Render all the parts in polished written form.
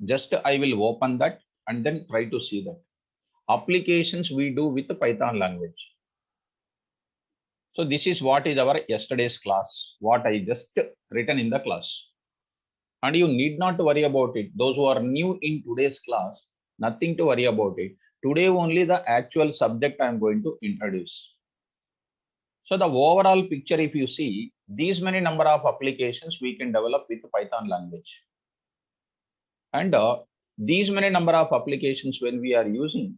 Just I will open that and then try to see that. Applications we do with the Python language. So this is what is our yesterday's class, what I just written in the class. And you need not to worry about it. Those who are new in today's class, nothing to worry about it. Today only the actual subject I am going to introduce. So the overall picture, if you see, these many number of applications we can develop with Python language. And these many number of applications when we are using,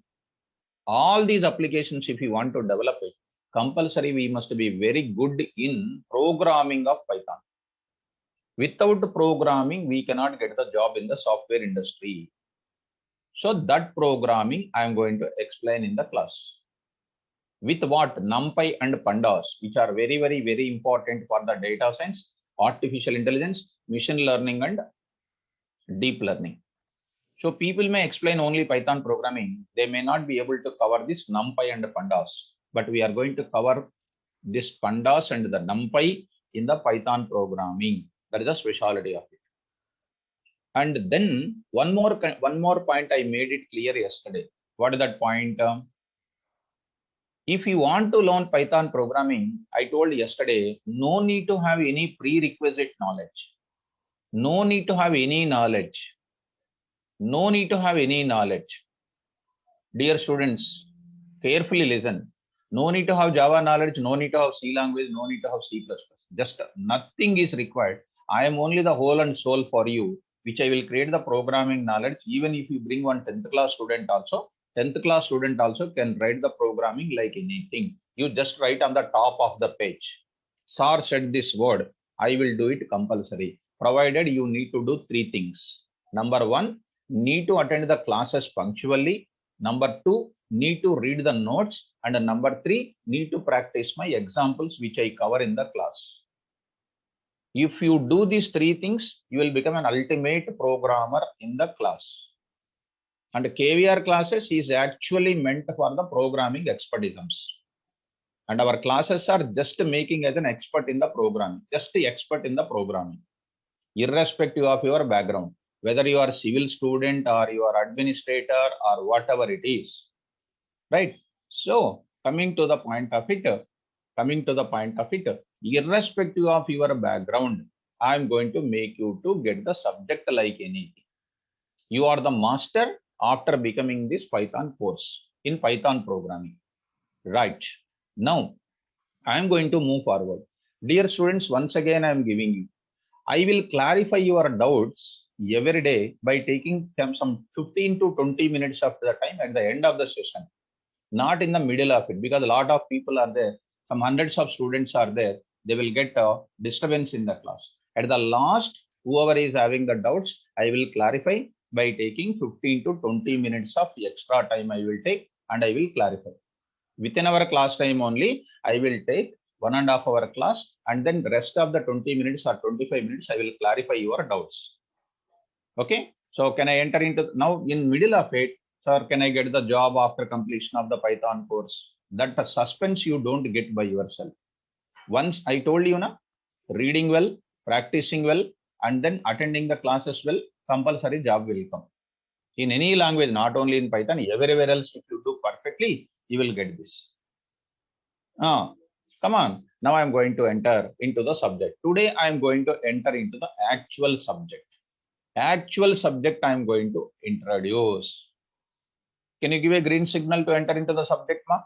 all these applications, if you want to develop it, compulsory we must be very good in programming of Python. Without programming, we cannot get the job in the software industry. So that programming I am going to explain in the class. With what? NumPy and Pandas, which are very, very, very important for the data science, artificial intelligence, machine learning, and deep learning. So people may explain only Python programming. They may not be able to cover this NumPy and Pandas, but we are going to cover this Pandas and the NumPy in the Python programming. That is the specialty of it. And then one more point I made it clear yesterday. What is that point? If you want to learn Python programming, I told yesterday, no need to have any prerequisite knowledge. No need to have any knowledge. No need to have any knowledge. Dear students, carefully listen. No need to have Java knowledge, no need to have C language, no need to have C++. Just nothing is required. I am only the whole and soul for you, which I will create the programming knowledge. Even if you bring one 10th class student also, 10th class student also can write the programming like anything. You just write on the top of the page. Sir said this word, I will do it compulsory, provided you need to do three things. Number one, need to attend the classes punctually. Number two, need to read the notes. And number three, need to practice my examples, which I cover in the class. If you do these three things, you will become an ultimate programmer in the class. And KVR classes is actually meant for the programming expertisms. And our classes are just making as an expert in the programming, just the expert in the programming, irrespective of your background, whether you are a civil student or you are administrator or whatever it is, right? So coming to the point of it, irrespective of your background, I'm going to make you to get the subject like anything. You are the master after becoming this Python course in Python programming, right? Now, I am going to move forward. Dear students, once again, I am giving you. I will clarify your doubts every day by taking some 15 to 20 minutes of the time at the end of the session, not in the middle of it, because a lot of people are there. Some hundreds of students are there. They will get a disturbance in the class. At the last, whoever is having the doubts, I will clarify by taking 15 to 20 minutes of extra time I will take and I will clarify. Within our class time only, I will take 1.5 hour class, and then the rest of the 20 minutes or 25 minutes, I will clarify your doubts. Okay. So can I enter into now in middle of it, sir, can I get the job after completion of the Python course? That the suspense you don't get by yourself. Once I told you, na, reading well, practicing well, and then attending the classes well, compulsory job will come. In any language, not only in Python, everywhere else, if you do perfectly, you will get this. Come on. Now I'm going to enter into the subject. Today I'm going to enter into the actual subject. Actual subject I'm going to introduce. Can you give a green signal to enter into the subject, ma?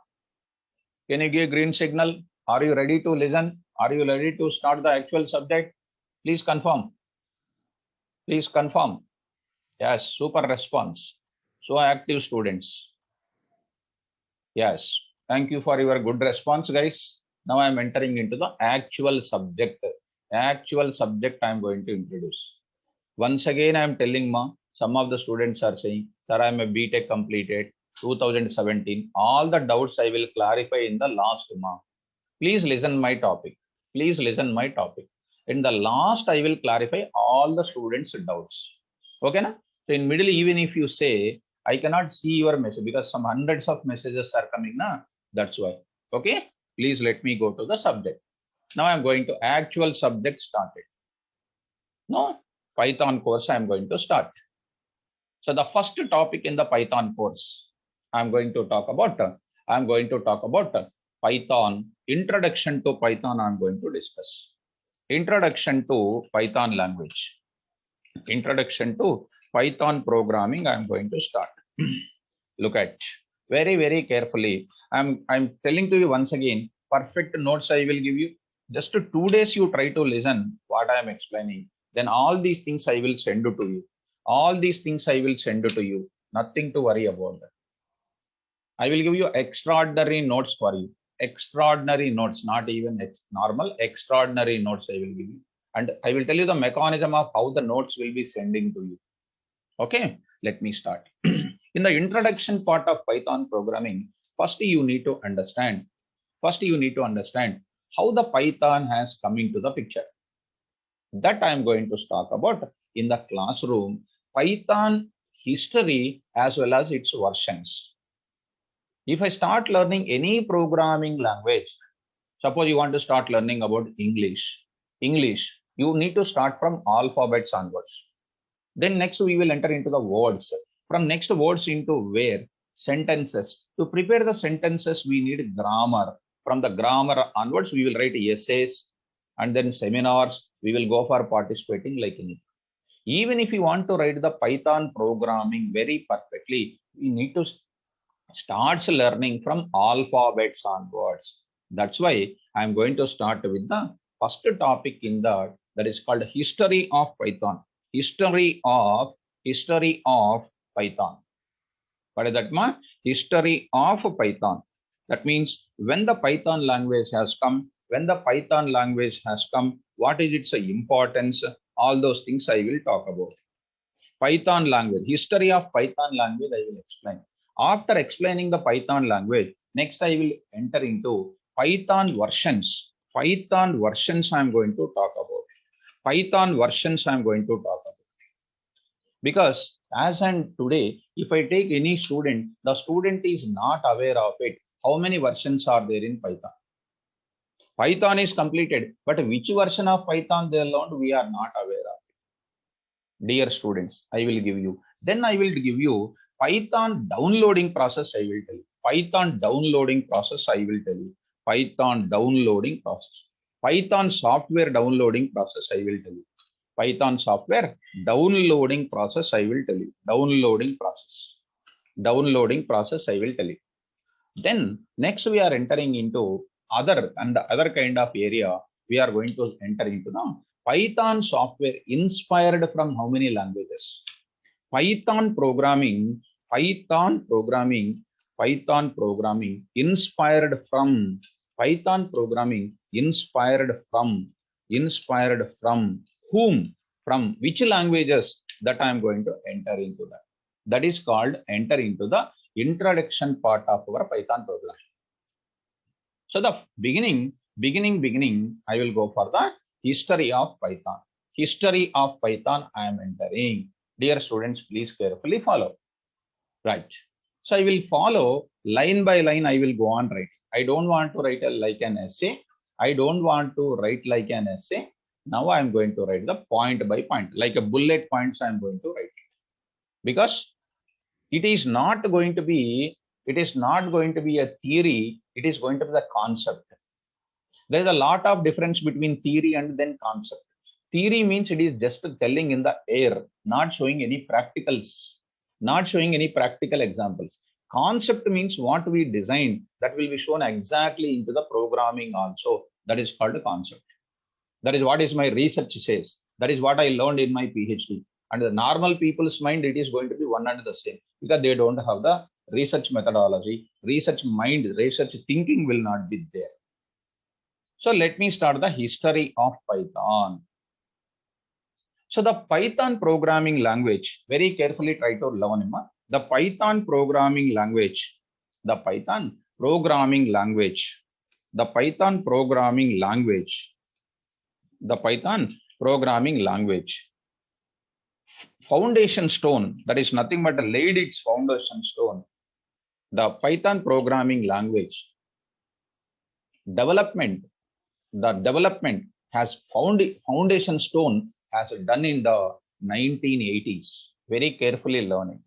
Can you give a green signal? Are you ready to listen? Are you ready to start the actual subject? Please confirm. Please confirm. Yes, super response. So active students. Yes, thank you for your good response, guys. Now I'm entering into the actual subject. Actual subject I'm going to introduce. Once again, I'm telling ma, some of the students are saying, sir, I'm a BTech completed 2017. All the doubts I will clarify in the last ma. Please listen my topic. Please listen my topic. In the last, I will clarify all the students' doubts. Okay, na? So in middle, even if you say, I cannot see your message because some hundreds of messages are coming, na? That's why. Okay, please let me go to the subject. Now I'm going to actual subject started. No, Python course I'm going to start. So the first topic in the Python course, I'm going to talk about Python, introduction to Python. I'm going to discuss introduction to Python language, introduction to Python programming. I'm going to start. Look at very carefully. I'm telling to you once again, perfect notes I will give you. Just 2 days you try to listen what I am explaining. Then all these things I will send to you. All these things I will send to you. Nothing to worry about that. I will give you extraordinary notes for you. Extraordinary notes, not even normal, extraordinary notes I will give you. And I will tell you the mechanism of how the notes will be sending to you. Okay, let me start. In the introduction part of Python programming, first you need to understand how the Python has come into the picture. That I am going to talk about in the classroom, Python history as well as its versions. If I start learning any programming language, suppose you want to start learning about English, you need to start from alphabets onwards. Then next we will enter into the words. From next words into where? Sentences. To prepare the sentences, we need grammar. From the grammar onwards, we will write essays and then seminars. We will go for participating like anything. Even if you want to write the Python programming very perfectly, we need to start learning from alphabets onwards. That's why I'm going to start with the first topic in that is called history of Python. History of Python. What is that, ma? History of Python. That means when the Python language has come, what is its importance? All those things I will talk about. Python language, history of Python language I will explain. After explaining the Python language, next I will enter into Python versions. Python versions I'm going to talk about. Because as and today, if I take any student, the student is not aware of it. How many versions are there in Python? Python is completed, but which version of Python they learned, we are not aware of it. Dear students, I will give you. Then I will give you Python downloading process. I will tell you. Python downloading process. I will tell you. Python downloading process. Python software downloading process. I will tell you. Python software downloading process. I will tell you. Downloading process. I will tell you. Then next we are entering into other kind of area. We are going to enter into the Python software inspired from how many languages? Python programming inspired from whom? From which languages? That I am going to enter into that. That is called enter into the introduction part of our Python program. So the beginning, I will go for the history of Python. History of Python I am entering. Dear students, please carefully follow. Right. So I will follow line by line. I will go on write. I don't want to write like an essay. Now I am going to write the point by point, like a bullet points. I am going to write it because it is not going to be a theory. It is going to be the concept. There is a lot of difference between theory and then concept. Theory means it is just telling in the air, not showing any practicals, not showing any practical examples. Concept means what we designed, that will be shown exactly into the programming also. That is called a concept. That is what is my research says. That is what I learned in my PhD. And the normal people's mind, it is going to be one and the same because they don't have the research methodology, research mind, research thinking will not be there. So let me start the history of Python. So the Python programming language, very carefully try to learn the Python programming language, foundation stone, that is nothing but laid its foundation stone. The Python programming language development has foundation stone has done in the 1980s. Very carefully learning.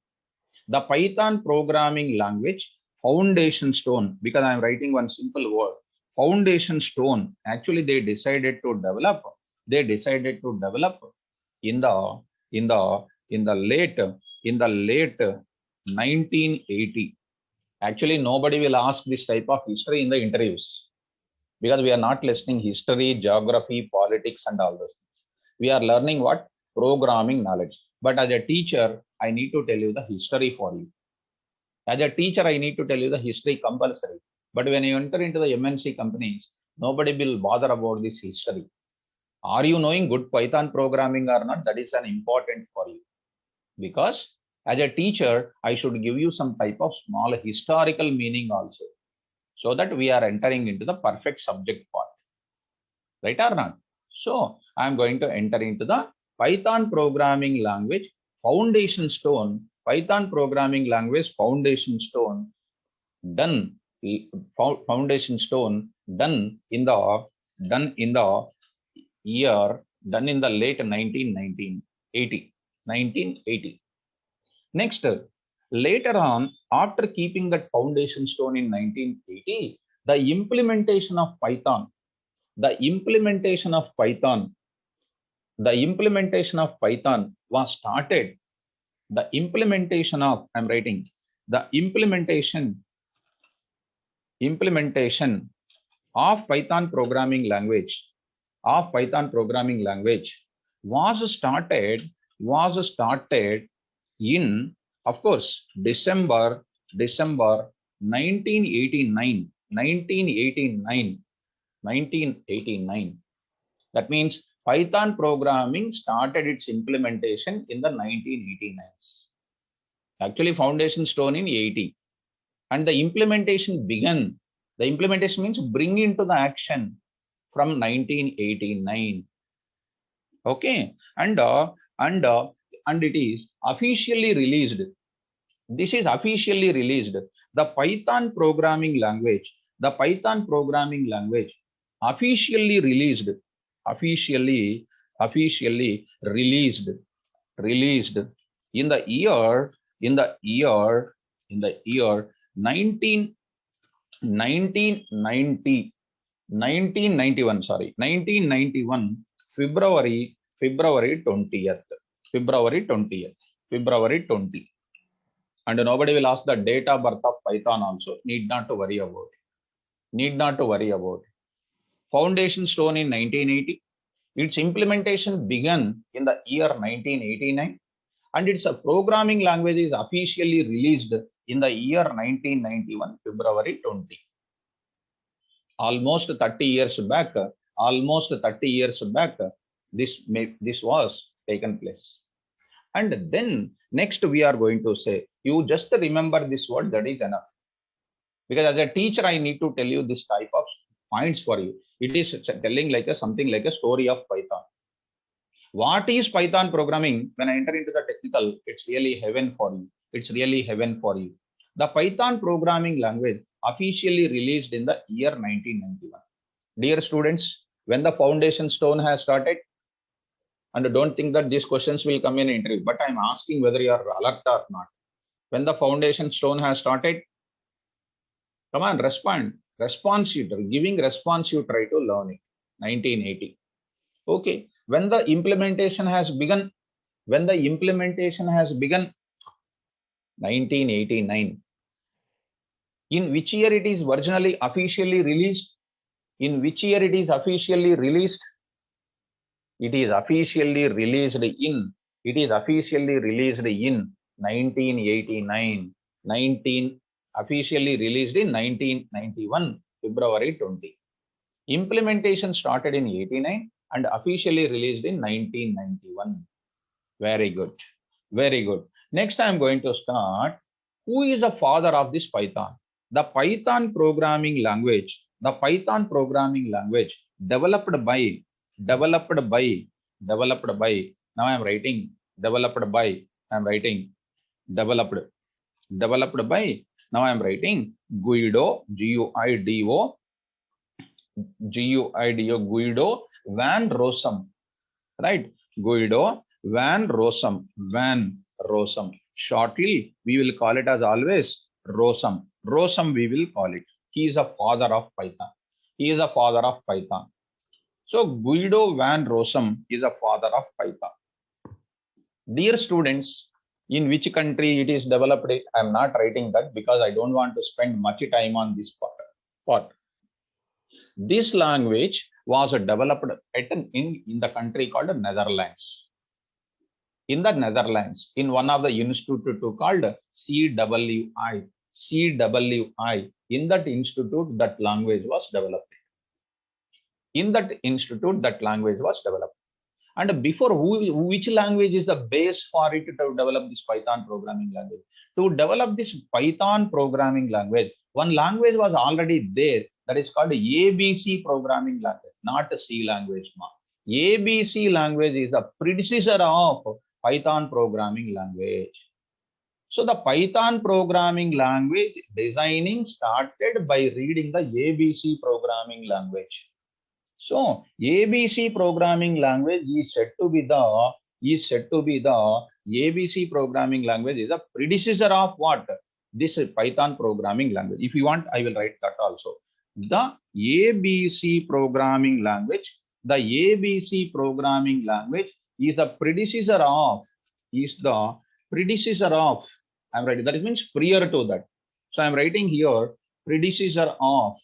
The Python programming language foundation stone, because I am writing one simple word, foundation stone. Actually, they decided to develop in the in the in the late 1980. Actually, nobody will ask this type of history in the interviews because we are not listening history, geography, politics, and all those things. We are learning what? Programming knowledge. But as a teacher, I need to tell you the history for you. As a teacher, I need to tell you the history compulsory. But when you enter into the MNC companies, nobody will bother about this history. Are you knowing good Python programming or not? That is an important for you. Because as a teacher, I should give you some type of small historical meaning also, so that we are entering into the perfect subject part. Right or not? So I'm going to enter into the Python programming language foundation stone. Python programming language foundation stone done. Foundation stone done in the year, done in the late 1980. Next, later on, after keeping that foundation stone in 1980, the implementation of Python was started. The implementation of, I'm writing, the implementation of Python programming language was started in, of course, December 1989. That means Python programming started its implementation in the 1989s. Actually, foundation stone in 80. And the implementation began. The implementation means bring into the action from 1989. Okay. And it is officially released. This is officially released. The Python programming language officially released in the year 1991, February 20. And nobody will ask the date of birth of Python also. Need not to worry about it. Foundation stone in 1980. Its implementation began in the year 1989. And its programming language is officially released in the year 1991, February 20. Almost 30 years back, this was taken place. And then next we are going to say, you just remember this word, that is enough. Because as a teacher, I need to tell you this type of points for you. It is telling like something like a story of Python. What is Python programming? When I enter into the technical, it's really heaven for you. The Python programming language officially released in the year 1991. Dear students, when the foundation stone has started, and don't think that these questions will come in interview, but I'm asking whether you are alert or not. When the foundation stone has started, come on, respond. Giving response, you try to learn it. 1980. Okay. When the implementation has begun, 1989. In which year it is originally officially released? It is officially released in 1989. Officially released in 1991, February 20. Implementation started in 89 and officially released in 1991. Very good. Next, I am going to start. Who is the father of this Python? The Python programming language developed by. Now I am writing developed by. Now I am writing Guido, Guido van Rossum, right? Guido van Rossum, Rosam. Shortly, we will call it as always Rosam. Rosam we will call it. He is a father of Python. He is a father of Python. So Guido van Rossum is a father of Python. Dear students, in which country it is developed, I am not writing that because I don't want to spend much time on this part. This language was developed in the country called Netherlands. In the Netherlands, in one of the institute called CWI. CWI. In that institute, that language was developed. In that institute, that language was developed. And before, which language is the base for it to develop this Python programming language? To develop this Python programming language, one language was already there, that is called ABC programming language, not a C language. ABC language is the predecessor of Python programming language. So the Python programming language designing started by reading the ABC programming language. So ABC programming language is said to be the ABC programming language is a predecessor of what? This Python programming language. If you want, I will write that also. The ABC programming language. The ABC programming language is the predecessor of. I'm writing. That means prior to that. So I'm writing here predecessor of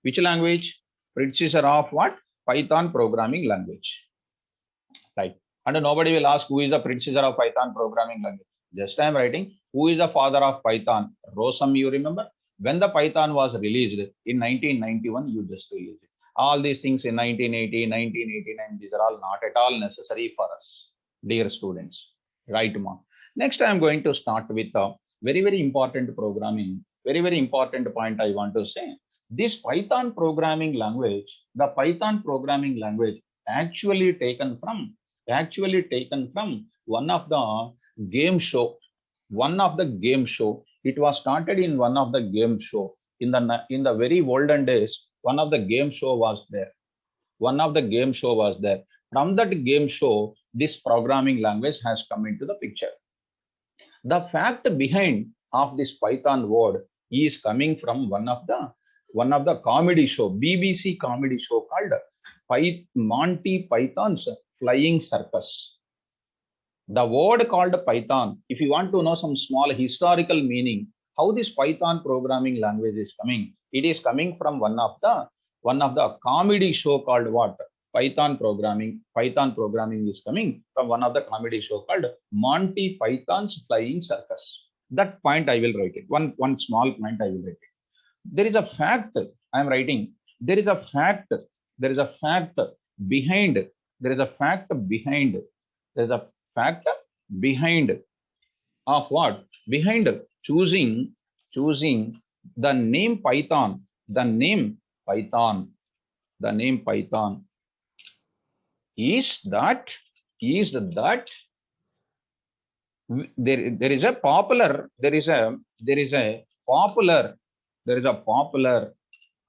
which language? Predecessor of what? Python programming language. Right. And nobody will ask who is the predecessor of Python programming language. Just I am writing who is the father of Python. Rossum, you remember? When the Python was released in 1991, you just released it. All these things in 1980, 1989, these are all not at all necessary for us, dear students. Right, Ma. Next, I am going to start with a very, very important programming. Very, very important point I want to say. This Python programming language, the Python programming language actually taken from one of the game show. One of the game show. It was started in one of the game show. In the very olden days, one of the game show was there. From that game show, this programming language has come into the picture. The fact behind of this Python word is coming from one of the comedy show, BBC comedy show called Monty Python's Flying Circus. The word called Python, if you want to know some small historical meaning, how this Python programming language is coming, it is coming from one of the comedy show called what? Python programming is coming from one of the comedy show called Monty Python's Flying Circus. That point I will write it. One small point I will write it. There is a fact I am writing. There is a fact behind of what? Behind choosing the name Python. The name Python is that there is a popular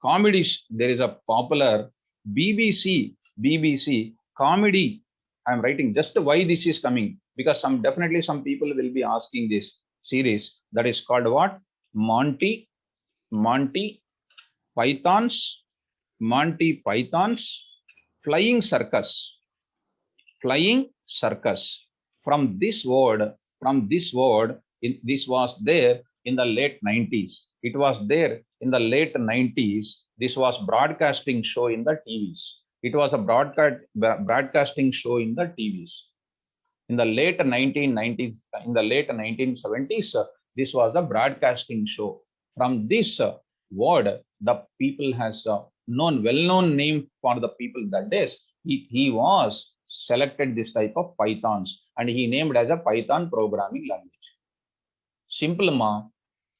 comedy, there is a popular BBC comedy. I am writing just why this is coming, because definitely some people will be asking this series that is called what? Monty Python's Flying Circus. From this word, this was there in the late 90s. It was there in the late 90s. This was broadcasting show in the TVs. It was a broadcasting show in the TVs. In the late 1990s, in the late 1970s, this was a broadcasting show. From this word, the people has well-known name for the people that days. He was selected this type of Pythons and he named as a Python programming language. Simple ma,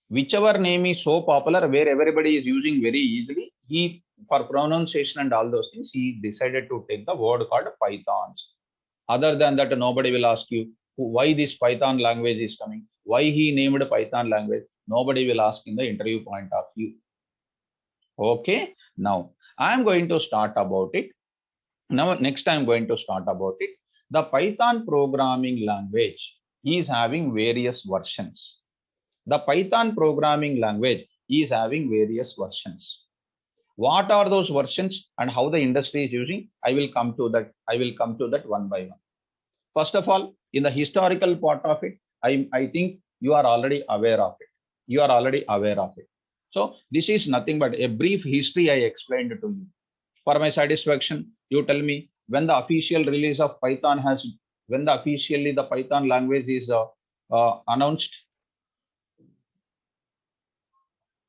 whichever name is so popular where everybody is using very easily, he for pronunciation and all those things, he decided to take the word called Pythons. Other than that, nobody will ask you why this Python language is coming, why he named Python language. Nobody will ask in the interview point of view. Okay, now I am going to start about it. Now, next I'm going to start about it. The Python programming language is having various versions. The Python programming language is having various versions. What are those versions and how the industry is using? I will come to that. I will come to that one by one. First of all, in the historical part of it, I think you are already aware of it. You are already aware of it. So this is nothing but a brief history I explained to you. For my satisfaction, you tell me when the official release of Python has, when the officially the Python language is announced.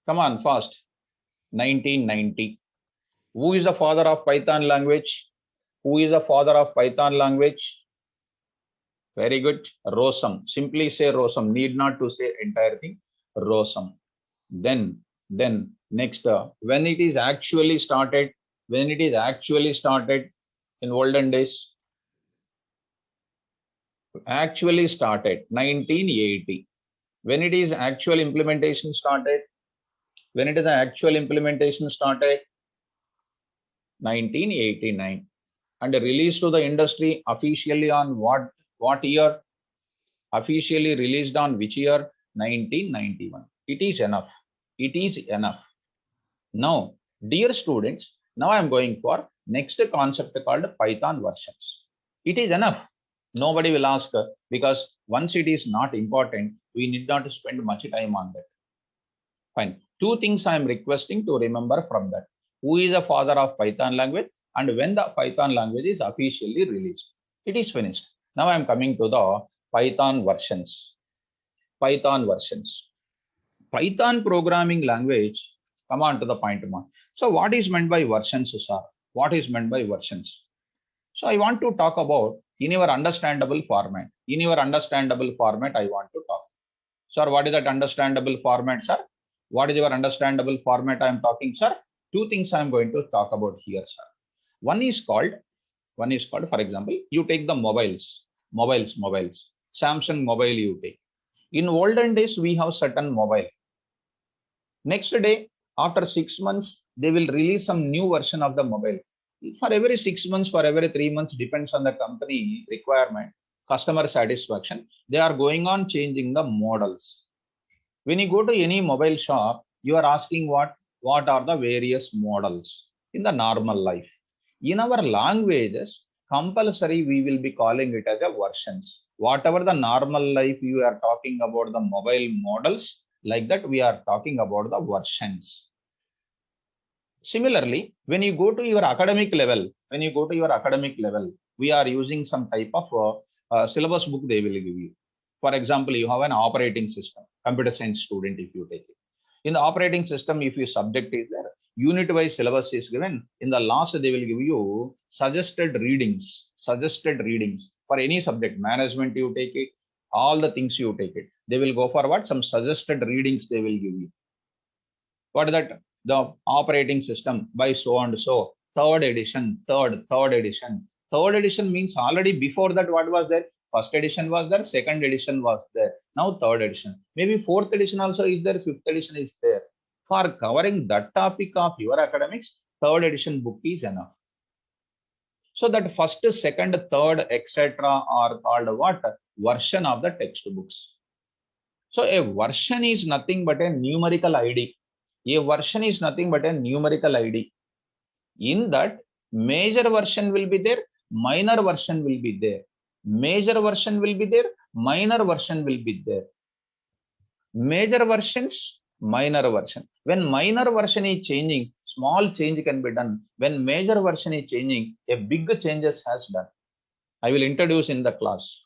Come on, fast. 1990. Who is the father of Python language? Who is the father of Python language? Very good. Rossum. Simply say Rossum. Need not to say entire thing. Rossum. Then next, when it is actually started, in olden days, actually started 1980. When it is actual implementation started, 1989, and released to the industry officially on what year? Officially released on which year? 1991. It is enough. It is enough. Now, dear students, now I am going for next concept called Python versions. It is enough. Nobody will ask, because once it is not important, we need not spend much time on that. Fine. Two things I am requesting to remember from that. Who is the father of Python language and when the Python language is officially released. It is finished. Now I am coming to the Python versions. Python versions. Python programming language. Come on to the point one. So what is meant by versions, sir? What is meant by versions? So I want to talk about in your understandable format. In your understandable format, I want to talk. Sir, what is that understandable format, sir? What is your understandable format I am talking, sir? Two things I am going to talk about here, sir. One is called, for example, you take the mobiles. Samsung mobile you take. In olden days, we have certain mobile. Next day, after 6 months, they will release some new version of the mobile. For every 6 months, for every 3 months, depends on the company requirement, customer satisfaction. They are going on changing the models. When you go to any mobile shop, you are asking what are the various models in the normal life. In our languages, compulsory we will be calling it as a versions. Whatever the normal life you are talking about the mobile models, like that we are talking about the versions. Similarly, when you go to your academic level, we are using some type of syllabus book they will give you. For example, you have an operating system, computer science student if you take it. In the operating system, if your subject is there, unit-wise syllabus is given. In the last, they will give you suggested readings for any subject. Management, you take it, all the things you take it. They will go for what? Some suggested readings they will give you. What is that? The operating system by so and so. Third edition. Third edition means already before that what was there? First edition was there, second edition was there. Now third edition. Maybe fourth edition also is there, fifth edition is there. For covering that topic of your academics, third edition book is enough. So that first, second, third, etc. are called what? Version of the textbooks. So a version is nothing but a numerical ID. A version is nothing but a numerical ID. In that, major version will be there, minor version will be there. Major version will be there, minor version will be there. Major versions, minor version. When minor version is changing, small change can be done. When major version is changing, a big changes has done. I will introduce in the class.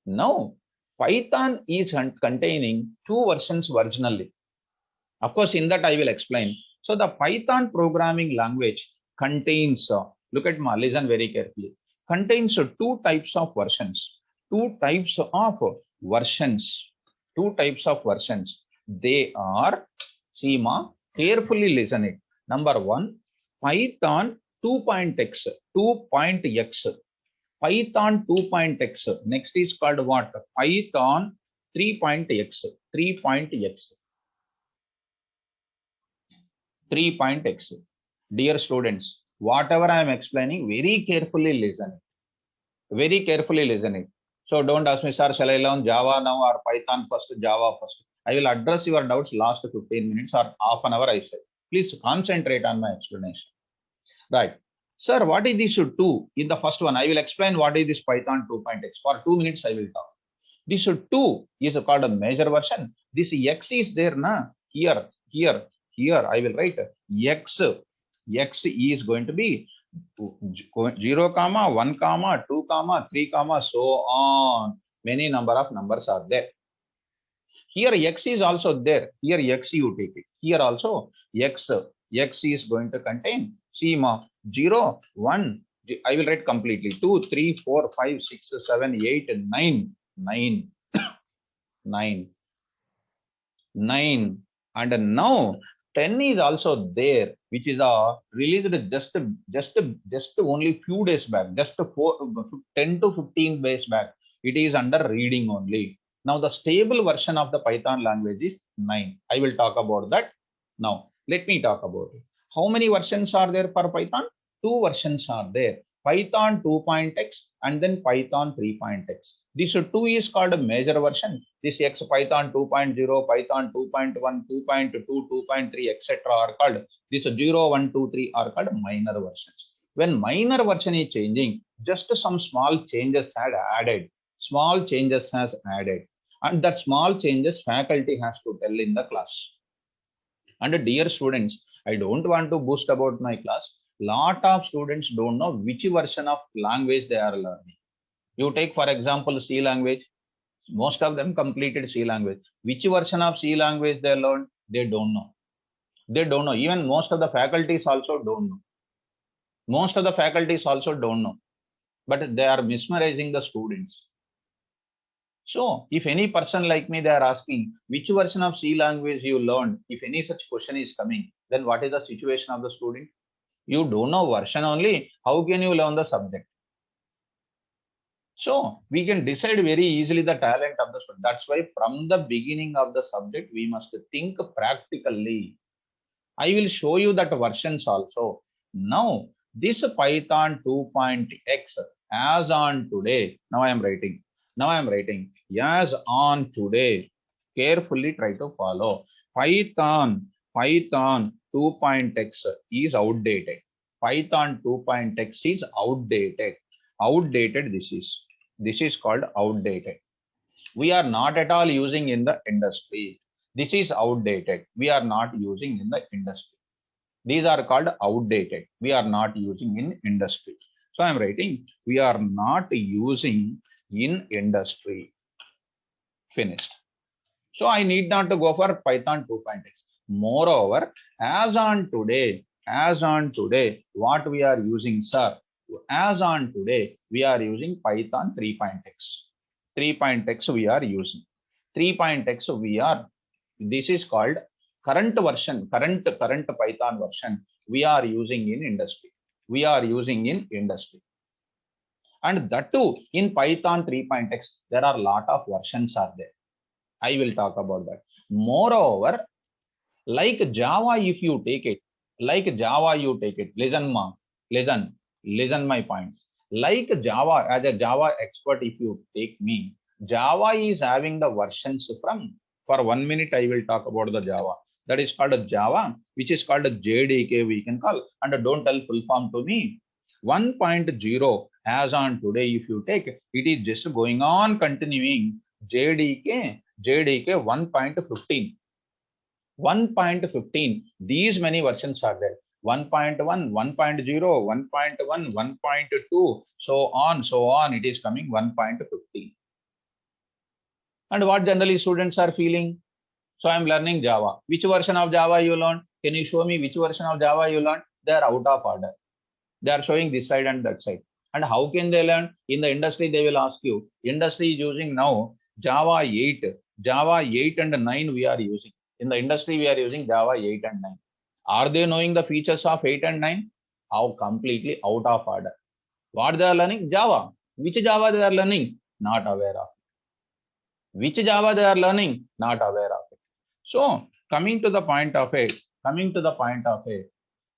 Now, Python is containing two versions originally. Of course, in that I will explain. So the Python programming language contains, listen very carefully, contains two types of versions. Two types of versions. They are, Seema, carefully listen it. Number one, Python 2.x, 2.x. Python 2.x. Next is called what? Python 3.x. 3.x. 3.x. Dear students, Whatever I am explaining, very carefully listen. Very carefully listen it. So don't ask me, sir, shall I learn Java now or Python first, Java first? I will address your doubts last 15 minutes or half an hour, I said. Please concentrate on my explanation. Right. Sir, what is this 2? In the first one, I will explain what is this Python 2.x. For 2 minutes, I will talk. This 2 is called a major version. This X is there, na? Here, I will write X. X is going to be 0, 1, 2, 3, so on. Many number of numbers are there. Here X is also there. Here X you take it. Here also X is going to contain 0, 1. I will write completely 2, 3, 4, 5, 6, 7, 8, 9. 9. And now 10 is also there, which is released just only few days back, just 10 to 15 days back. It is under reading only. Now the stable version of the Python language is 9. I will talk about that now. Let me talk about it. How many versions are there for Python? 2 versions are there. Python 2.x and then Python 3.x. This 2 is called a major version. This X Python 2.0, Python 2.1, 2.2, 2.3, etc. are called. This 0, 1, 2, 3 are called minor versions. When minor version is changing, just some small changes are added. Small changes has added. And that small changes faculty has to tell in the class. And dear students, I don't want to boast about my class. Lot of students don't know which version of language they are learning. You take, for example, C language. Most of them completed C language. Which version of C language they learned, they don't know. They don't know. Even most of the faculties also don't know. Most of the faculties also don't know. But they are mesmerizing the students. So if any person like me, they are asking which version of C language you learned, if any such question is coming, then what is the situation of the student? You don't know version only. How can you learn the subject? So we can decide very easily the talent of the student. That's why from the beginning of the subject, we must think practically. I will show you that versions also. Now, this Python 2.x as on today, now I am writing as on today. Carefully try to follow. Python 2.x is outdated. Python 2.x is outdated. Outdated this is called outdated. We are not at all using in the industry. This is outdated. We are not using in the industry. These are called outdated. We are not using in industry. So I am writing, we are not using in industry. Finished. So I need not to go for Python 2.x. Moreover, as on today, what we are using, sir? As on today, we are using Python 3.x. 3.x we are using. 3.x this is called current version, current Python version we are using in industry. We are using in industry. And that too, in Python 3.x, there are a lot of versions are there. I will talk about that. Moreover, like Java, if you take it, listen my points. Like Java, as a Java expert, if you take me, Java is having the versions from, for 1 minute, I will talk about the Java. That is called a Java, which is called a JDK, we can call, and don't tell full form to me. 1.0 as on today, if you take, it is just going on continuing JDK 1.15. 1.15. These many versions are there. 1.1, 1.0, 1.1, 1.2, so on. It is coming 1.15. And what generally students are feeling? So I am learning Java. Which version of Java you learned? Can you show me which version of Java you learned? They are out of order. They are showing this side and that side. And how can they learn? In the industry, they will ask you. Industry is using now Java 8. Java 8 and 9 we are using. In the industry, we are using Java 8 and 9. Are they knowing the features of 8 and 9? How completely out of order. What they are learning? Java. Which Java they are learning? Not aware of it. Which Java they are learning? Not aware of it. So coming to the point of it,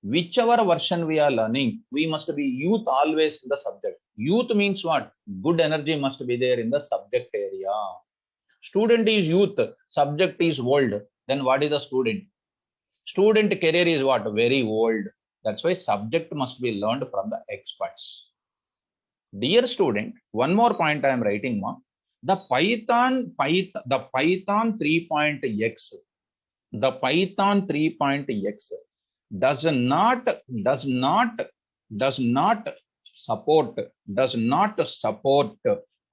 whichever version we are learning, we must be youth always in the subject. Youth means what? Good energy must be there in the subject area. Student is youth, subject is old. Then what is the student? Student career is what? Very old. That's why subject must be learned from the experts. Dear student, one more point I am writing, ma. The Python 3.x, the Python 3.x does not support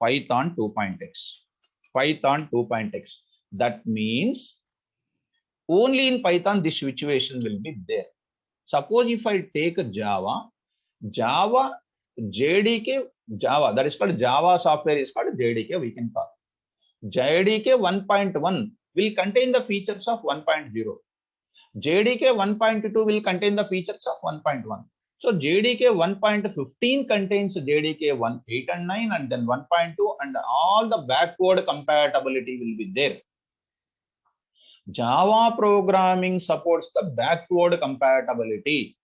Python 2.x. Python 2.x. That means only in Python this situation will be there. Suppose if I take Java, JDK, Java, that is called Java software is called JDK, we can call. JDK 1.1 will contain the features of 1.0. JDK 1.2 will contain the features of 1.1. So JDK 1.15 contains JDK 1, 8 and 9 and then 1.2 and all the backward compatibility will be there. Java programming supports the backward compatibility.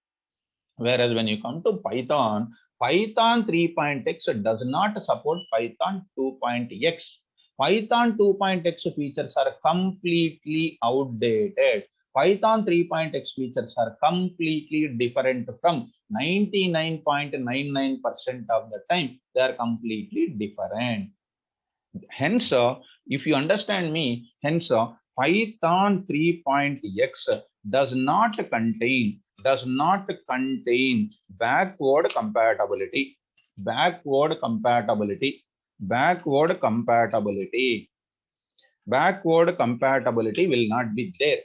Whereas when you come to Python, Python 3.x does not support Python 2.x. Python 2.x features are completely outdated. Python 3.x features are completely different from 99.99% of the time. They are completely different. Hence, if you understand me, hence Python 3.x does not contain backward compatibility. Backward compatibility will not be there.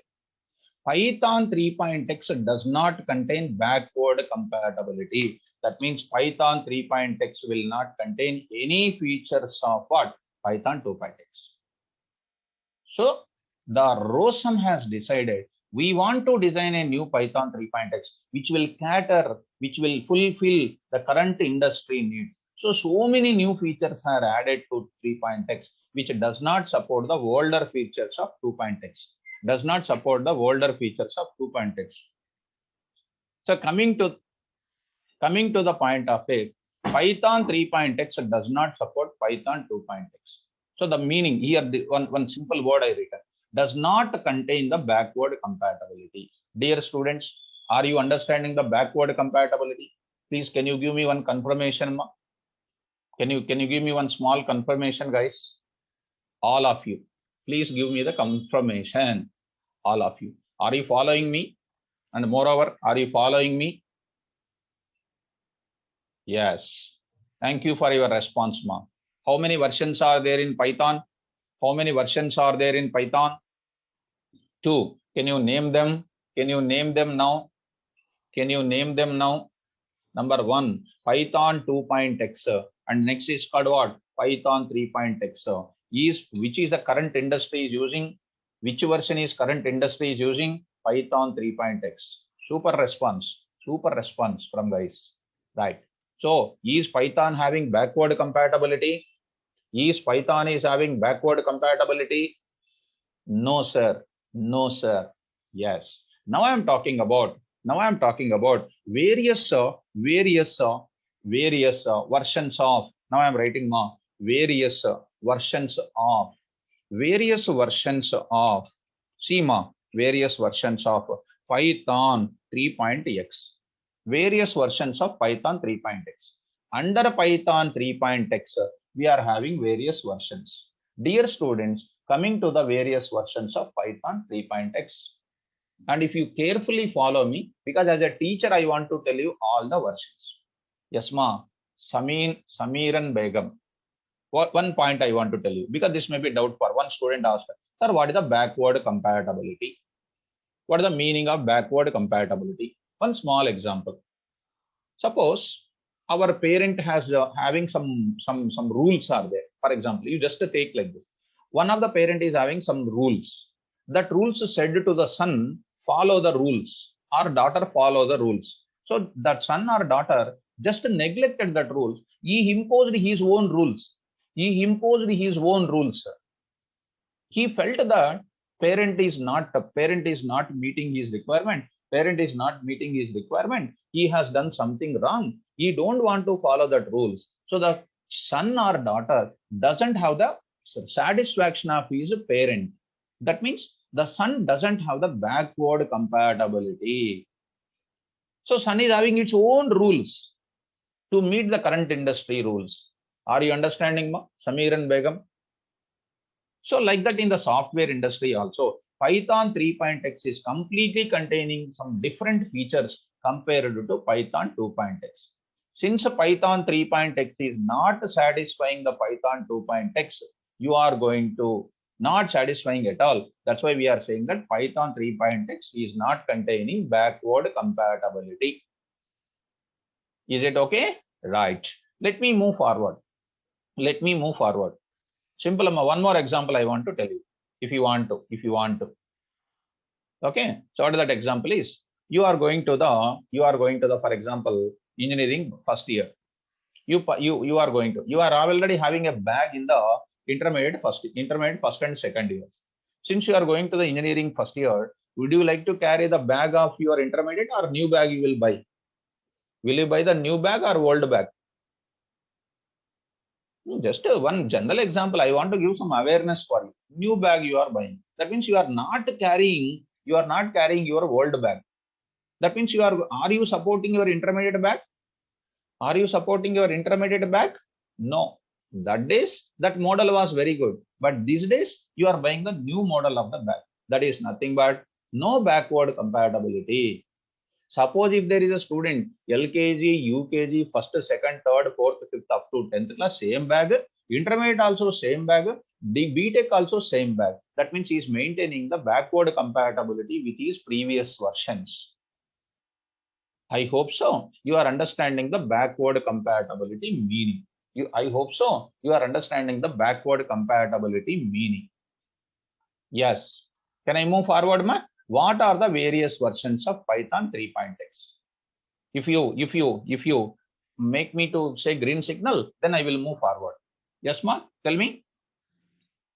Python 3.x does not contain backward compatibility. That means Python 3.x will not contain any features of what? Python 2.x. So the ROSM has decided we want to design a new Python 3.x which will fulfill the current industry needs. So many new features are added to 3.x which does not support the older features of 2.x. Does not support the older features of 2.x. So coming to the point of it, Python 3.x does not support Python 2.x. So the meaning here, one simple word I written, does not contain the backward compatibility. Dear students, are you understanding the backward compatibility? Please, can you give me one confirmation? Can you give me one small confirmation, guys? All of you, please give me the confirmation. All of you, are you following me? And moreover, are you following me? Yes. Thank you for your response, ma. How many versions are there in Python? How many versions are there in Python? 2. Can you name them? Can you name them now? Can you name them now? Number 1, Python 2.x. And next is called what? Python 3.x. Which is the current industry is using? Which version is current industry is using? Python 3.x. Super response from guys. Right. So is Python having backward compatibility? Is Python is having backward compatibility? No, sir. No, sir. Yes. Now I am talking about various versions of. Now I am writing now various versions of. Various versions of. See ma, various versions of Python 3.x. Various versions of Python 3.x. Under Python 3.x, we are having various versions. Dear students, coming to the various versions of Python 3.x. And if you carefully follow me, because as a teacher, I want to tell you all the versions. Yes, ma. Samiran Begum. One point I want to tell you, because this may be doubt for one student asked, sir, what is the backward compatibility? What is the meaning of backward compatibility? One small example. Suppose our parent has having some rules are there. For example, you just take like this. One of the parent is having some rules. That rules said to the son, follow the rules, or daughter follow the rules. So that son or daughter just neglected that rules. He imposed his own rules. He felt that parent is not meeting his requirement. parent is not meeting his requirement, he has done something wrong, he don't want to follow that rules. So the son or daughter doesn't have the satisfaction of his parent. That means the son doesn't have the backward compatibility. So son is having its own rules to meet the current industry rules. Are you understanding, Samir and Begum? So like that in the software industry also, Python 3.x is completely containing some different features compared to Python 2.x. Since Python 3.x is not satisfying the Python 2.x, you are going to not satisfying at all. That's why we are saying that Python 3.x is not containing backward compatibility. Is it okay? Right. Let me move forward. Simple. One more example I want to tell you. If you want to. Okay. So what that example is? You are going to the, for example, engineering first year. You are already having a bag in the intermediate first and second years. Since you are going to the engineering first year, would you like to carry the bag of your intermediate or new bag you will buy? Will you buy the new bag or old bag? Just one general example. I want to give some awareness for you. New bag you are buying. That means you are not carrying your old bag. That means are you supporting your intermediate bag? Are you supporting your intermediate bag? No. That days, that model was very good. But these days, you are buying the new model of the bag. That is nothing but no backward compatibility. Suppose if there is a student, LKG, UKG, first, second, third, fourth, fifth, up to 10th class, same bag, intermediate also same bag, BTech also same bag. That means he is maintaining the backward compatibility with his previous versions. I hope so. You are understanding the backward compatibility meaning. I hope so. You are understanding the backward compatibility meaning. Yes. Can I move forward, ma? What are the various versions of Python 3.x? If you make me to say green signal, then I will move forward. Yes, ma? Tell me.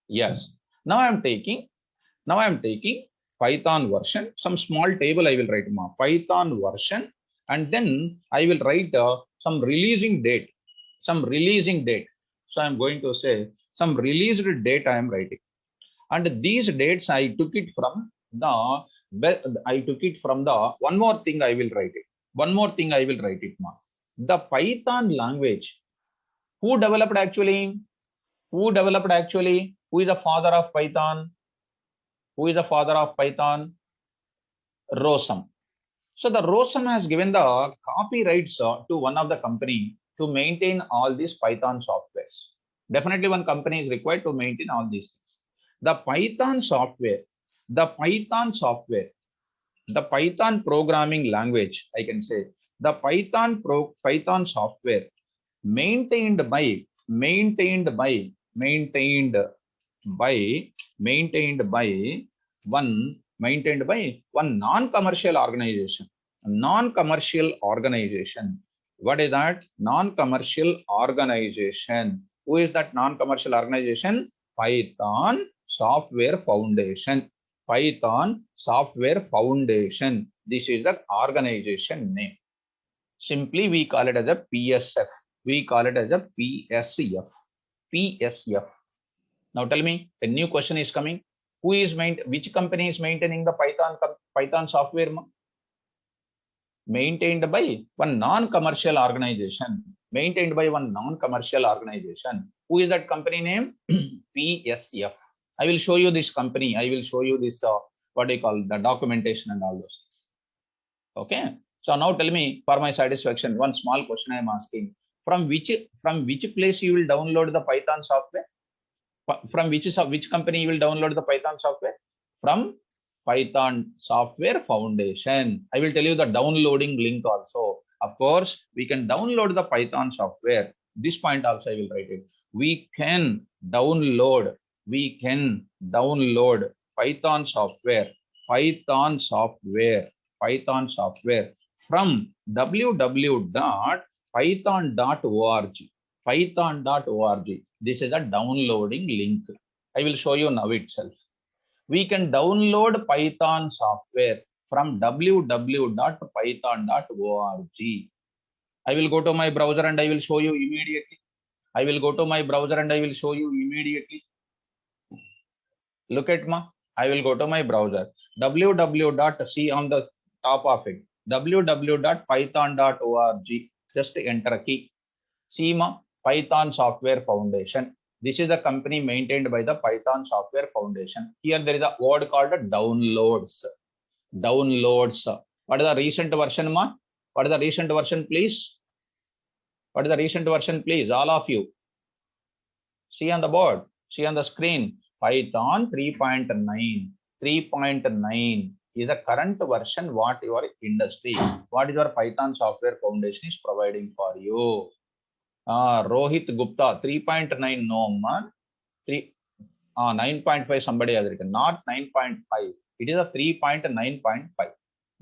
Yes. Now I am taking Python version. Some small table I will write, ma. Python version, and then I will write some releasing date. So I am going to say some released date I am writing. And these dates I took it from the one more thing I will write it. Ma. The Python language. Who developed actually? Who is the father of Python? Rosum. So the Rosum has given the copyrights to one of the company to maintain all these Python softwares. Definitely one company is required to maintain all these things. The Python programming language, I can say, the Python software maintained by one non-commercial organization. What is that? Non-commercial organization. Who is that non-commercial organization? Python Software Foundation. This is the organization name. Simply we call it as a PSF. PSF. Now tell me, a new question is coming. Which company is maintaining the Python software? Maintained by one non-commercial organization. Who is that company name? PSF. I will show you this company. I will show you this, what do you call, the documentation and all those things. Okay. So now tell me, for my satisfaction, one small question I am asking. From which place you will download the Python software? From which company you will download the Python software? From Python Software Foundation. I will tell you the downloading link also. Of course, we can download the Python software. This point also I will write it. We can download Python software from www.python.org. This is a downloading link. I will show you now itself. We can download Python software from www.python.org. I will go to my browser and I will show you immediately. I will go to my browser and I will show you immediately. Look at ma. I will go to my browser. www.c on the top of it. www.python.org. Just enter a key. See ma, Python Software Foundation. This is the company maintained by the Python Software Foundation. Here there is a word called downloads. Downloads. What is the recent version ma? What is the recent version please? What is the recent version please? All of you. See on the board. See on the screen. Python 3.9. 3.9 is the current version what your industry, what is your Python Software Foundation is providing for you. Rohit Gupta 3.9 no man. 9.5 somebody has written, not 9.5. It is a 3.9.5.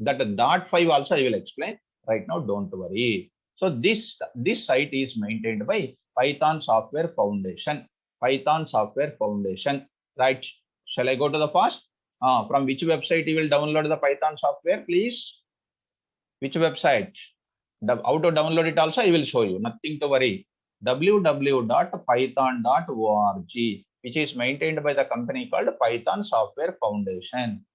That .5 also I will explain right now. Don't worry. So this site is maintained by Python Software Foundation. Python Software Foundation. Right? Shall I go to the first? From which website you will download the Python software, please? Which website? How to download it also I will show you. Nothing to worry. www.python.org, which is maintained by the company called Python Software Foundation.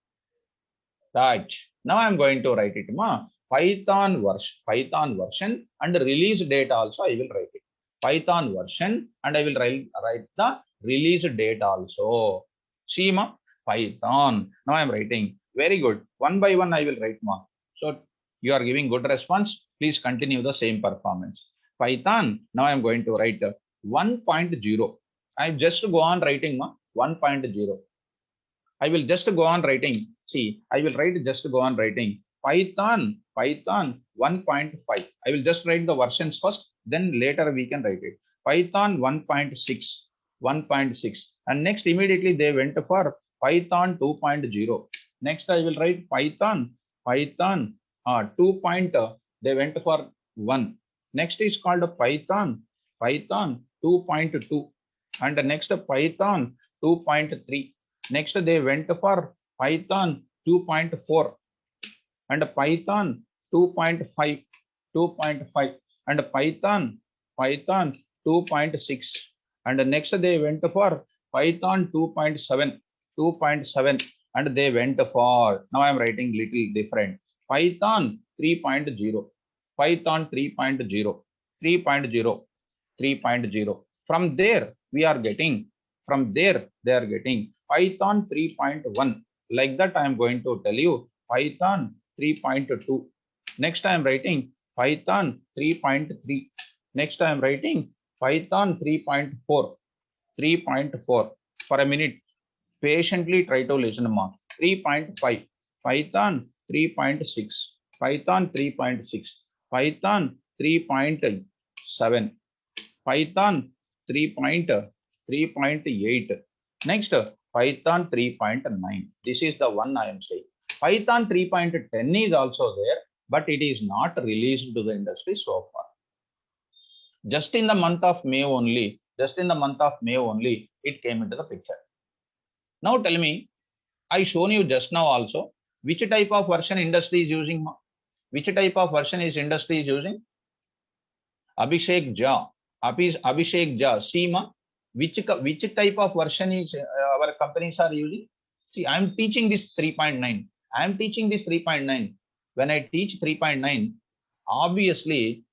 Right. Now I am going to write it ma. Python version and release date also I will write it. Python version and I will write the release date also. See ma, Python. Now I am writing. Very good. One by one I will write ma. So you are giving good response. Please continue the same performance. Python. Now I am going to write 1.0. I just go on writing ma 1.0. I will just go on writing. See, I will write just go on writing. Python 1.5. I will just write the versions first, then later we can write it. Python 1.6, and next immediately they went for Python 2.0. Next I will write Python 2. They went for 1. Next is called Python 2.2, and the next Python 2.3. Next they went for Python 2.4 and Python 2.5, and Python 2.6, and next they went for Python 2.7, and they went for, now I am writing little different, Python 3.0, Python 3.0. From there we are getting, they are getting Python 3.1. Like that I am going to tell you Python 3.2. Next I am writing Python 3.3. Next I am writing Python 3.4. For a minute, patiently try to listen ma. 3.5. Python 3.6. Python 3.6. Python 3.7. Python 3.8. Next, Python 3.9. This is the one I am saying. Python 3.10 is also there, but it is not released to the industry so far. Just in the month of May only, it came into the picture. Now tell me, I shown you just now also, which type of version industry is using? Which type of version is industry is using? Abhishek Jha. See ma, which type of version is our companies are using? See, I am teaching this 3.9. When I teach 3.9, obviously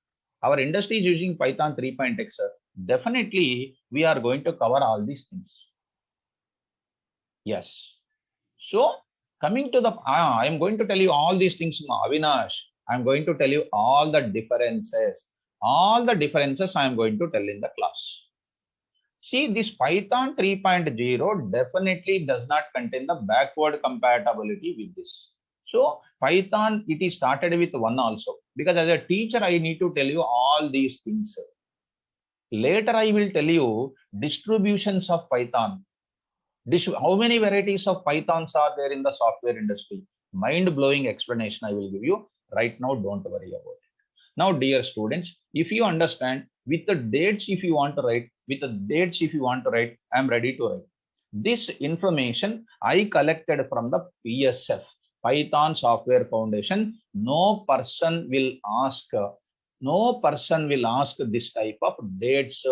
our industry is using Python 3.x. Definitely we are going to cover all these things. Yes. So coming to the, I am going to tell you all these things, Avinash. I am going to tell you all the differences. I am going to tell in the class. See, this Python 3.0 definitely does not contain the backward compatibility with this. So Python, it is started with 1 also, because as a teacher, I need to tell you all these things. Later, I will tell you distributions of Python. How many varieties of Pythons are there in the software industry? Mind-blowing explanation I will give you. Right now, don't worry about it. Now, dear students, if you understand, with the dates if you want to write, I am ready to write. This information I collected from the PSF, Python Software Foundation, no person will ask this type of dates,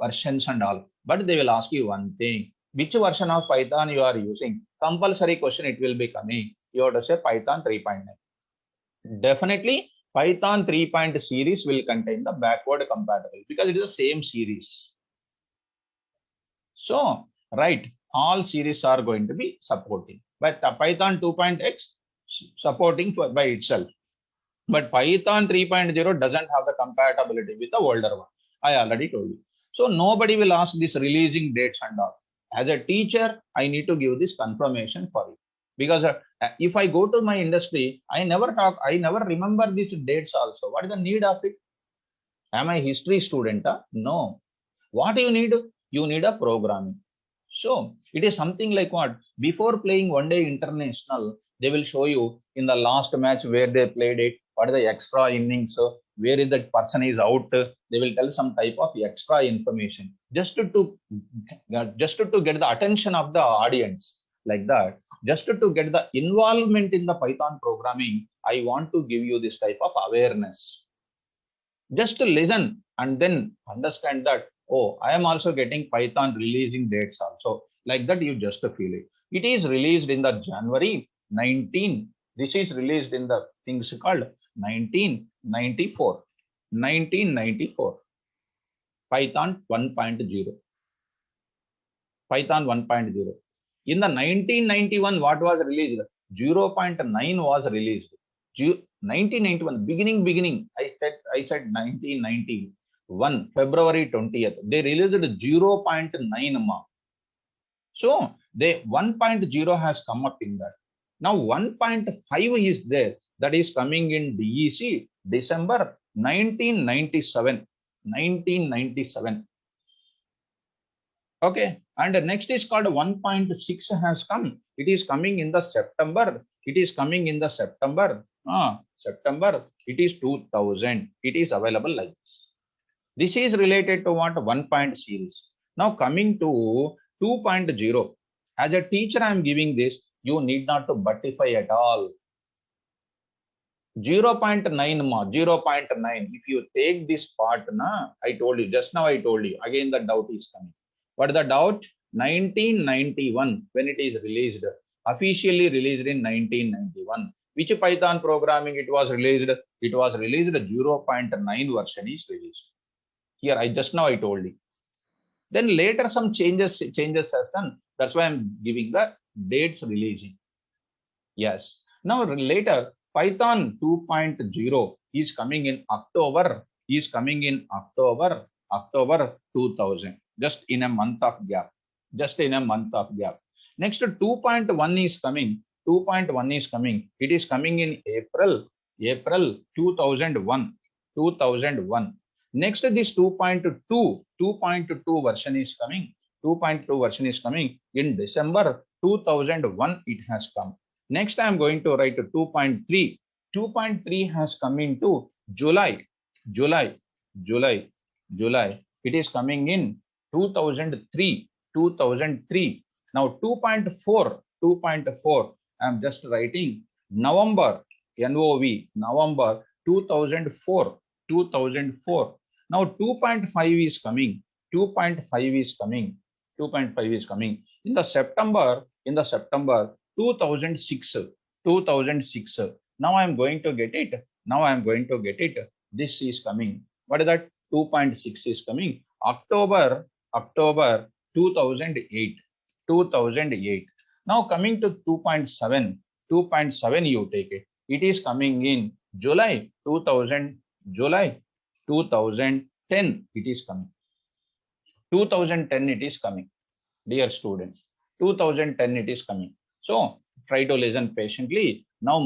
versions and all, but they will ask you one thing: which version of Python you are using? Compulsory question it will be coming. You have to say Python 3.9. Definitely Python 3. Series will contain the backward compatible because it is the same series. So, right, all series are going to be supporting, but Python 2.x supporting by itself. But Python 3.0 doesn't have the compatibility with the older one. I already told you. So nobody will ask this releasing dates and all. As a teacher, I need to give this confirmation for you. Because if I go to my industry, I never remember these dates also. What is the need of it? Am I history student? No. What do you need? You need a programming. So it is something like what? Before playing one day international, they will show you in the last match where they played it, what is the extra innings, where is that person is out. They will tell some type of extra information just to get the attention of the audience, like that. Just to get the involvement in the Python programming, I want to give you this type of awareness. Just to listen and then understand that, oh, I am also getting Python releasing dates also. Like that, you just feel it. It is released in the January 19. This is released in the things called 1994. 1994. Python 1.0. Python 1.0. In the 1991, what was released? 0.9 was released. 1991, beginning. I said 1991, February 20th. They released 0.9. So they 1.0 has come up in that. Now 1.5 is there. That is coming in DEC, December 1997. 1997. Okay, and the next is called 1.6 has come. It is coming in the September. It is coming in the September. September. It is 2000. It is available like this. This is related to what? 1. Series. Now coming to 2.0. As a teacher, I am giving this. You need not to buttify at all. 0.9 0.9. If you take this part, I told you just now. I told you again. The doubt is coming. What is the doubt? 1991 when it is released, officially released in 1991. Which Python programming it was released? It was released 0.9 version is released. Here I just now I told you. Then later some changes has done. That's why I'm giving the dates releasing. Yes. Now later Python 2.0 is coming in October. Is coming in October 2000. Just in a month of gap. Just in a month of gap. Next 2.1 is coming. 2.1 is coming. It is coming in April 2001. 2001. Next this 2.2 version is coming. 2.2 version is coming in December 2001. It has come. Next I am going to write 2.3. 2.3 has come into July. It is coming in 2003. Now 2.4. I am just writing November. November 2004. Now 2.5 is coming. 2.5 is coming in the September 2006. Now I am going to get it. This is coming. What is that? 2.6 is coming October 2008. Now coming to 2.7 you take it. It is coming in July 2010. It is coming. 2010 it is coming. Dear students, 2010 it is coming. So try to listen patiently. Now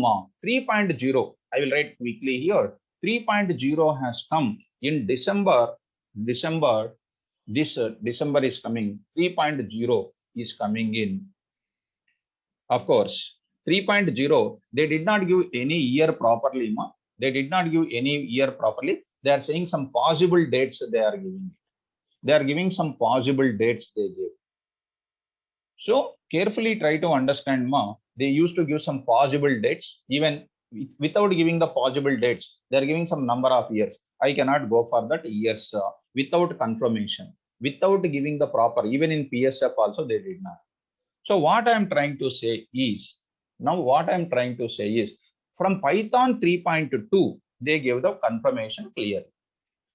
3.0 I will write quickly here. 3.0 has come in December. This December is coming. 3.0 is coming in. Of course, 3.0 they did not give any year properly. They are saying some possible dates they are giving. They are giving some possible dates they give. So carefully try to understand they used to give some possible dates. Even without giving the possible dates, they are giving some number of years. I cannot go for that years without confirmation, without giving the proper, even in PSF also they did not. So what I'm trying to say is, from Python 3.2, they gave the confirmation clear.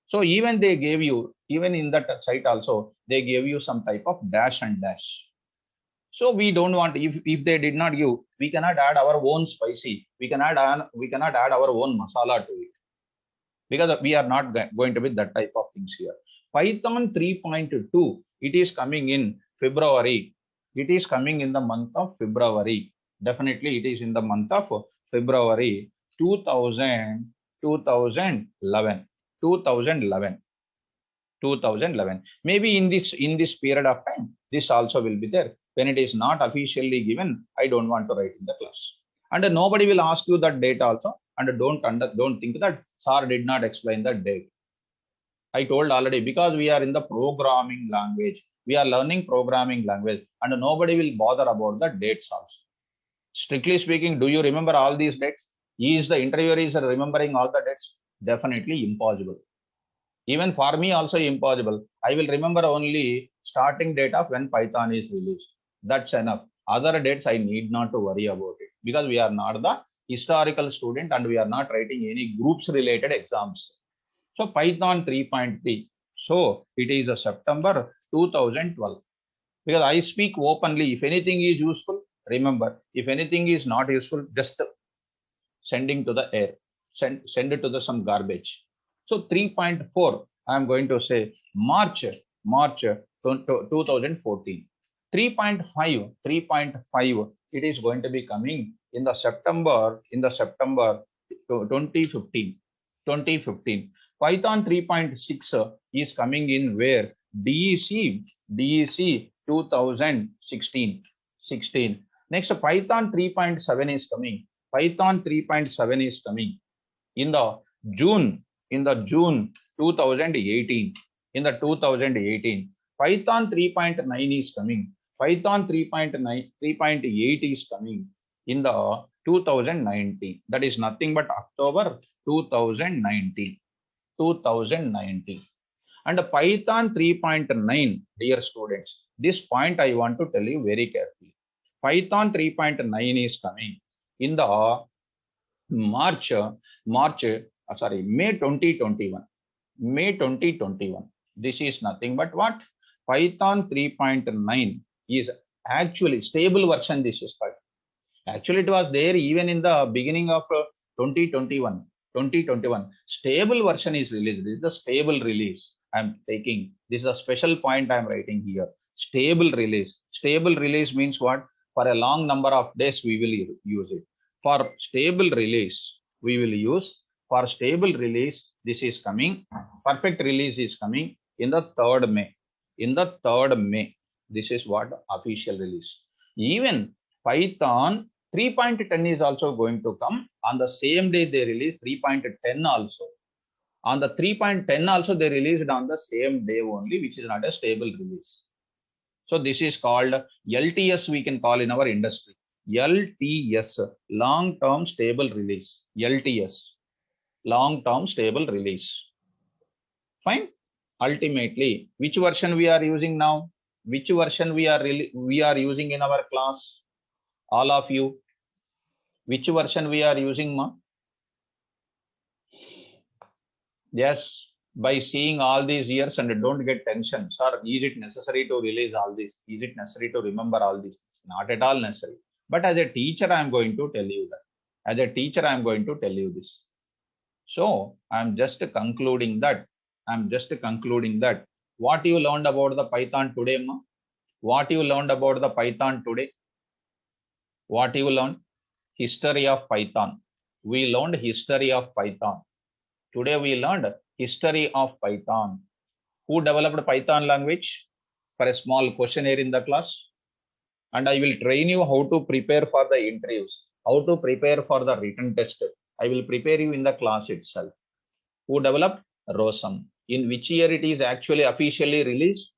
So even they gave you, even in that site also, they gave you some type of dash and dash. So we don't want, if they did not give, we cannot add our own spicy. We cannot add our own masala to it, because we are not going to be that type of things here. Python 3.2, it is coming in February. It is coming in the month of February. Definitely it is in the month of February 2011. Maybe in this period of time, this also will be there. When it is not officially given, I don't want to write in the class. And nobody will ask you that date also. And don't think that sir did not explain that date. I told already, because we are in the programming language. We are learning programming language, and nobody will bother about the dates also. Strictly speaking, do you remember all these dates? Is the interviewer is remembering all the dates? Definitely impossible. Even for me also impossible. I will remember only starting date of when Python is released. That's enough. Other dates I need not to worry about it, because we are not the historical student and we are not writing any groups related exams. So Python 3.3. So it is a September 2012. Because I speak openly. If anything is useful, remember. If anything is not useful, just sending to the air. Send it to the some garbage. So 3.4, I am going to say March 2014. 3.5, it is going to be coming in the September 2015. Python 3.6 is coming in where? DEC 2016. Next, Python 3.7 is coming. Python 3.7 is coming in the June 2018. In the 2018, Python 3.9 is coming. Python 3.8 is coming in the 2019. That is nothing but October 2019. And Python 3.9, dear students, this point I want to tell you very carefully. Python 3.9 is coming in the May 2021. May 2021. This is nothing but what? Python 3.9 is actually stable version. This is called. Actually, it was there even in the beginning of 2021. Stable version is released. This is the stable release I'm taking. This is a special point I'm writing here. Stable release. Stable release means what? For a long number of days, we will use it. For stable release, we will use. For stable release, this is coming. Perfect release is coming in the 3rd May. In the 3rd May, this is what official release. Even Python 3.10 is also going to come on the same day they release 3.10 also. On the 3.10 also they released on the same day only, which is not a stable release. So this is called LTS, we can call in our industry. LTS, long-term stable release. LTS, long-term stable release. Fine. Ultimately, which version we are using now? Which version we are using in our class? All of you, which version we are using, ma? Yes, by seeing all these years, and don't get tension. Sir, is it necessary to release all this? Is it necessary to remember all this? Not at all necessary. But as a teacher, I am going to tell you that. As a teacher, I am going to tell you this. So I'm just concluding that. What you learned about the Python today, ma? What you learned about the Python today? What you learned? History of Python. We learned history of Python. Today we learned history of Python. Who developed Python language? For a small questionnaire in the class. And I will train you how to prepare for the interviews, how to prepare for the written test. I will prepare you in the class itself. Who developed? Rosum. In which year it is actually officially released?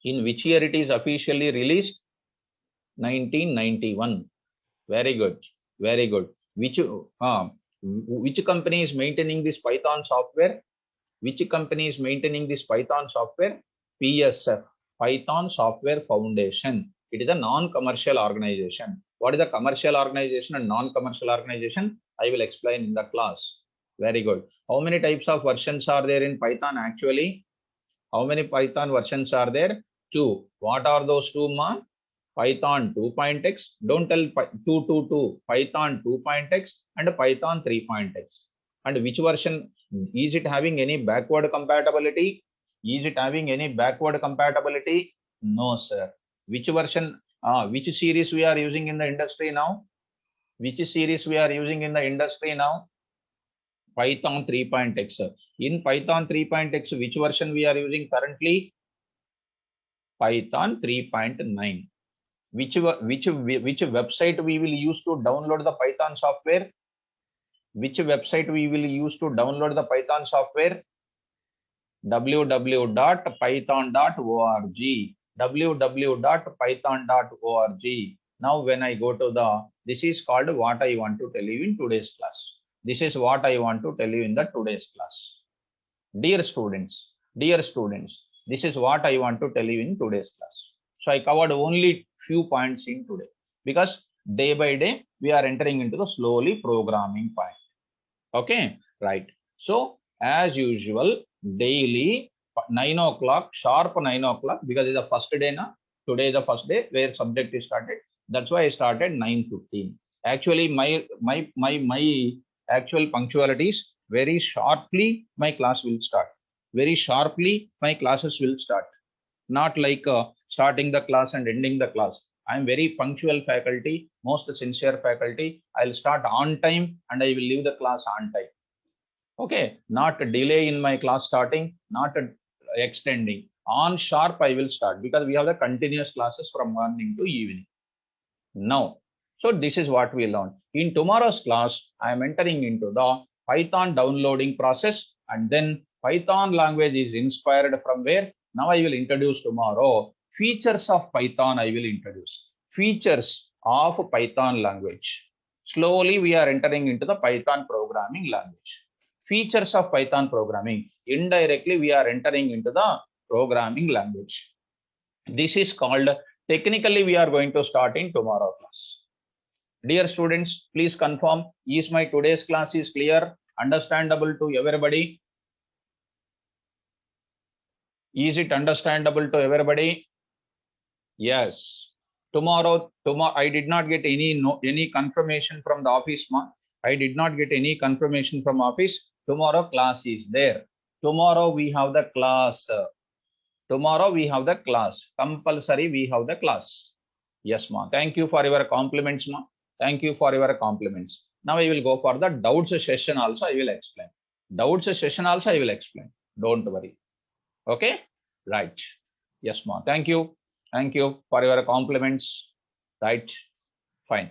In which year it is officially released? 1991. Very good. Very good. Which company is maintaining this Python software? Which company is maintaining this Python software? PSF, Python Software Foundation. It is a non-commercial organization. What is a commercial organization and non-commercial organization? I will explain in the class. Very good. How many types of versions are there in Python actually? How many Python versions are there? 2. What are those 2, ma? Python 2.x. Don't tell 2. Python 2.x and Python 3.x. And which version? Is it having any backward compatibility? Is it having any backward compatibility? No, sir. Which version? Which series we are using in the industry now? Which series we are using in the industry now? Python 3.x. In Python 3.x, which version we are using currently? Python 3.9. Which website we will use to download the Python software? Which website we will use to download the Python software? www.python.org. www.python.org. Now when I go to this is called what I want to tell you in today's class. This is what I want to tell you in the today's class. Dear students, this is what I want to tell you in today's class. So I covered only few points in today because day by day we are entering into the slowly programming part. Okay, right. So as usual, daily 9 o'clock, sharp 9 o'clock, because it's the first day now. Today is the first day where subject is started. That's why I started 9:15. Actually, my actual punctuality is very sharply my class will start. Very sharply my classes will start. Not like starting the class and ending the class. I'm very punctual faculty, most sincere faculty. I'll start on time and I will leave the class on time. Okay, not a delay in my class starting, not extending. On sharp I will start because we have the continuous classes from morning to evening. Now, so this is what we learned. In tomorrow's class, I am entering into the Python downloading process, and then Python language is inspired from where? Now I will introduce tomorrow features of Python. I will introduce features of Python language. Slowly we are entering into the Python programming language. Features of Python programming. Indirectly we are entering into the programming language. This is called, technically we are going to start in tomorrow class. Dear students, please confirm, is my today's class is clear, understandable to everybody? Is it understandable to everybody? Yes. Tomorrow I did not get any confirmation from the office, ma. I did not get any confirmation from office. Tomorrow class is there. Tomorrow we have the class. Tomorrow we have the class. Compulsory we have the class. Yes, ma. Thank you for your compliments, ma. Thank you for your compliments. Now I will go for the doubts session also. I will explain. Doubts session also I will explain. Don't worry. Okay? Right. Yes, ma. Thank you. Thank you for your compliments. Right. Fine.